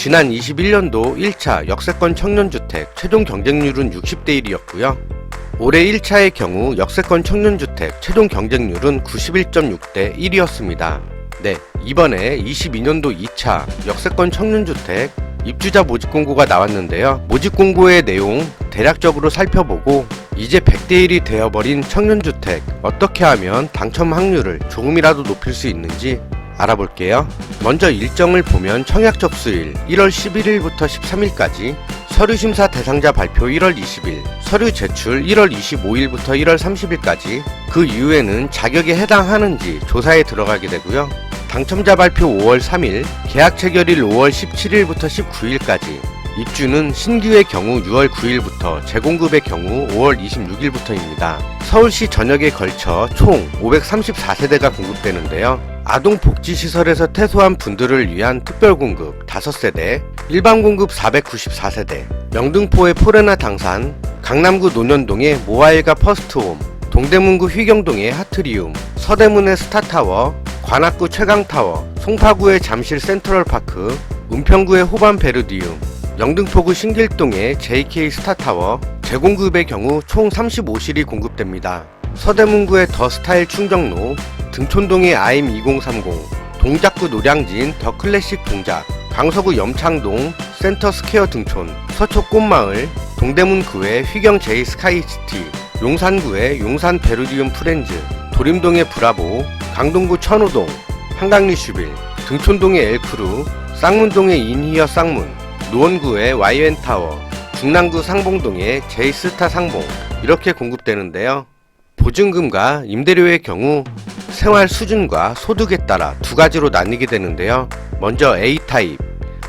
지난 21년도 1차 역세권 청년주택 최종 경쟁률은 60대 1이었고요. 올해 1차의 경우 역세권 청년주택 최종 경쟁률은 91.6대 1이었습니다. 네, 이번에 22년도 2차 역세권 청년주택 입주자 모집 공고가 나왔는데요. 모집 공고의 내용 대략적으로 살펴보고 이제 100대 1이 되어버린 청년주택 어떻게 하면 당첨 확률을 조금이라도 높일 수 있는지 알아볼게요. 먼저 일정을 보면 청약 접수일 1월 11일부터 13일까지, 서류심사 대상자 발표 1월 20일, 서류 제출 1월 25일부터 1월 30일까지, 그 이후에는 자격에 해당하는지 조사에 들어가게 되고요. 당첨자 발표 5월 3일, 계약 체결일 5월 17일부터 19일까지, 입주는 신규의 경우 6월 9일부터, 재공급의 경우 5월 26일부터입니다. 서울시 전역에 걸쳐 총 534세대가 공급되는데요. 아동복지시설에서 퇴소한 분들을 위한 특별공급 5세대, 일반공급 494세대, 영등포의 포레나 당산, 강남구 논현동의 모아일가 퍼스트홈, 동대문구 휘경동의 하트리움, 서대문의 스타타워, 관악구 최강타워, 송파구의 잠실 센트럴파크, 은평구의 호반 베르디움, 영등포구 신길동의 JK 스타타워, 재공급의 경우 총 35실이 공급됩니다. 서대문구의 더 스타일 충정로, 등촌동의 아임 2030, 동작구 노량진 더 클래식 동작, 강서구 염창동 센터 스퀘어 등촌, 서초 꽃마을, 동대문구의 휘경 제이 스카이시티, 용산구의 용산 베르디움 프렌즈, 도림동의 브라보, 강동구 천호동 한강리 슈빌, 등촌동의 엘크루, 쌍문동의 인히어 쌍문, 노원구의 YN타워, 중랑구 상봉동의 제이스타 상봉, 이렇게 공급되는데요. 보증금과 임대료의 경우 생활 수준과 소득에 따라 두 가지로 나뉘게 되는데요. 먼저 A타입,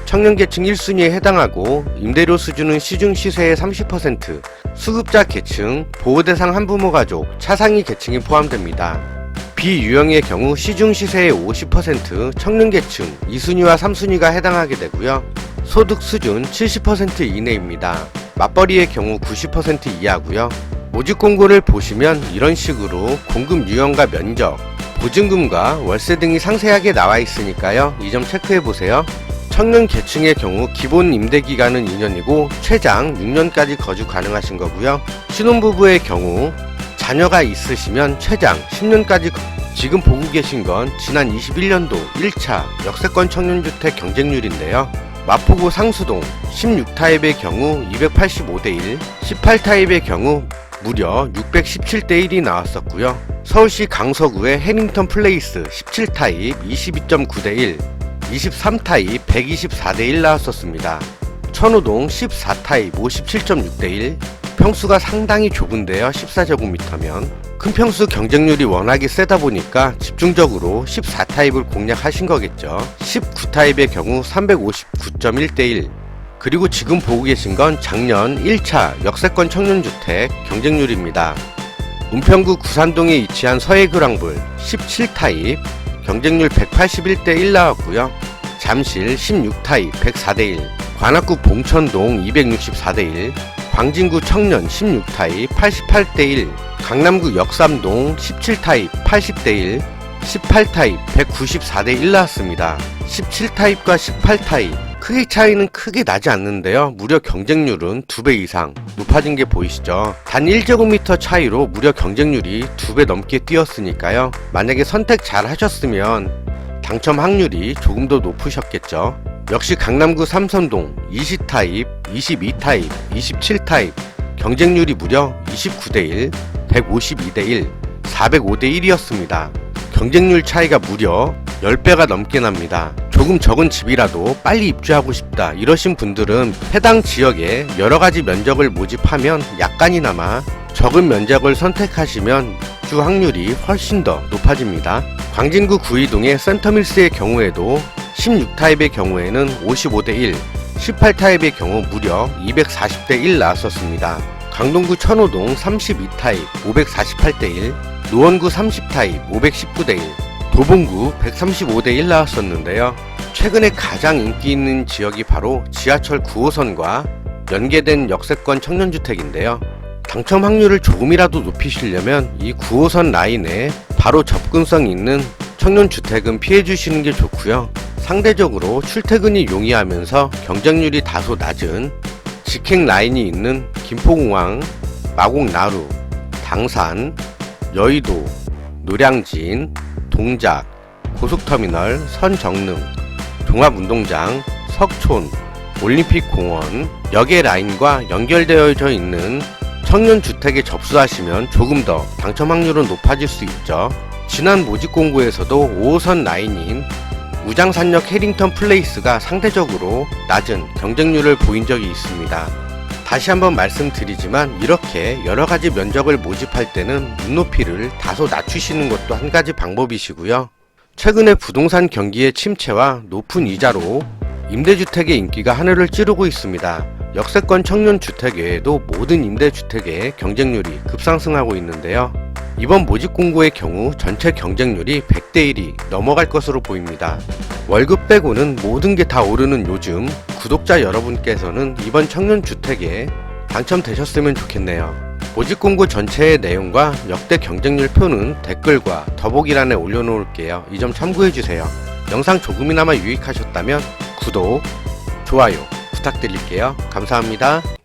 청년계층 1순위에 해당하고 임대료 수준은 시중 시세의 30%, 수급자 계층, 보호대상 한부모 가족, 차상위 계층이 포함됩니다. B유형의 경우 시중 시세의 50%, 청년계층 2순위와 3순위가 해당하게 되고요. 소득 수준 70% 이내입니다. 맞벌이의 경우 90% 이하고요. 모집 공고를 보시면 이런 식으로 공급 유형과 면적, 보증금과 월세 등이 상세하게 나와 있으니까요. 이 점 체크해 보세요. 청년 계층의 경우 기본 임대 기간은 2년이고 최장 6년까지 거주 가능하신 거고요. 신혼부부의 경우 자녀가 있으시면 최장 10년까지. 지금 보고 계신 건 지난 21년도 1차 역세권 청년주택 경쟁률인데요. 마포구 상수동 16타입의 경우 285대 1, 18타입의 경우 무려 617대 1이 나왔었고요. 서울시 강서구의 해링턴 플레이스 17타입 22.9대 1, 23타입 124대 1 나왔었습니다. 천호동 14타입 57.6대 1, 평수가 상당히 좁은데요. 14제곱미터면 큰 평수 경쟁률이 워낙에 세다 보니까 집중적으로 14타입을 공략하신 거겠죠. 19타입의 경우 359.1대 1, 그리고 지금 보고 계신 건 작년 1차 역세권 청년주택 경쟁률입니다. 은평구 구산동에 위치한 서해교랑불 17타입 경쟁률 181대 1 나왔고요. 잠실 16타입 104대 1, 관악구 봉천동 264대 1, 광진구 청년 16타입 88대 1, 강남구 역삼동 17타입 80대 1, 18타입 194대 1 나왔습니다. 17타입과 18타입 크기 차이는 크게 나지 않는데요. 무려 경쟁률은 2배 이상 높아진 게 보이시죠? 단 1제곱미터 차이로 무려 경쟁률이 2배 넘게 뛰었으니까요. 만약에 선택 잘 하셨으면 당첨 확률이 조금 더 높으셨겠죠. 역시 강남구 삼선동 20타입, 22타입, 27타입 경쟁률이 무려 29대 1, 152대 1, 405대 1이었습니다. 경쟁률 차이가 무려 10배가 넘게 납니다. 조금 적은 집이라도 빨리 입주하고 싶다 이러신 분들은 해당 지역에 여러가지 면적을 모집하면 약간이나마 적은 면적을 선택하시면 입주 확률이 훨씬 더 높아집니다. 광진구 구이동의 센터밀스의 경우에도 16타입의 경우에는 55대 1, 18타입의 경우 무려 240대 1 나왔었습니다. 강동구 천호동 32타입 548대 1, 노원구 30타입 519대 1, 도봉구 135대 1 나왔었는데요. 최근에 가장 인기 있는 지역이 바로 지하철 9호선과 연계된 역세권 청년주택인데요. 당첨 확률을 조금이라도 높이시려면 이 9호선 라인에 바로 접근성 있는 청년주택은 피해주시는 게 좋고요. 상대적으로 출퇴근이 용이하면서 경쟁률이 다소 낮은 직행 라인이 있는 김포공항, 마곡나루, 당산, 여의도, 노량진, 동작, 고속터미널, 선정릉, 종합운동장, 석촌, 올림픽공원, 역의 라인과 연결되어져 있는 청년주택에 접수하시면 조금 더 당첨 확률은 높아질 수 있죠. 지난 모집 공고에서도 5호선 라인인 우장산역 해링턴 플레이스가 상대적으로 낮은 경쟁률을 보인 적이 있습니다. 다시 한번 말씀드리지만 이렇게 여러가지 면적을 모집할 때는 눈높이를 다소 낮추시는 것도 한 가지 방법이시고요. 최근에 부동산 경기의 침체와 높은 이자로 임대주택의 인기가 하늘을 찌르고 있습니다. 역세권 청년주택 외에도 모든 임대주택의 경쟁률이 급상승하고 있는데요. 이번 모집 공고의 경우 전체 경쟁률이 100대 1이 넘어갈 것으로 보입니다. 월급 빼고는 모든 게 다 오르는 요즘 구독자 여러분께서는 이번 청년주택에 당첨되셨으면 좋겠네요. 모집 공고 전체의 내용과 역대 경쟁률 표는 댓글과 더보기란에 올려놓을게요. 이 점 참고해주세요. 영상 조금이나마 유익하셨다면 구독, 좋아요 부탁드릴게요. 감사합니다.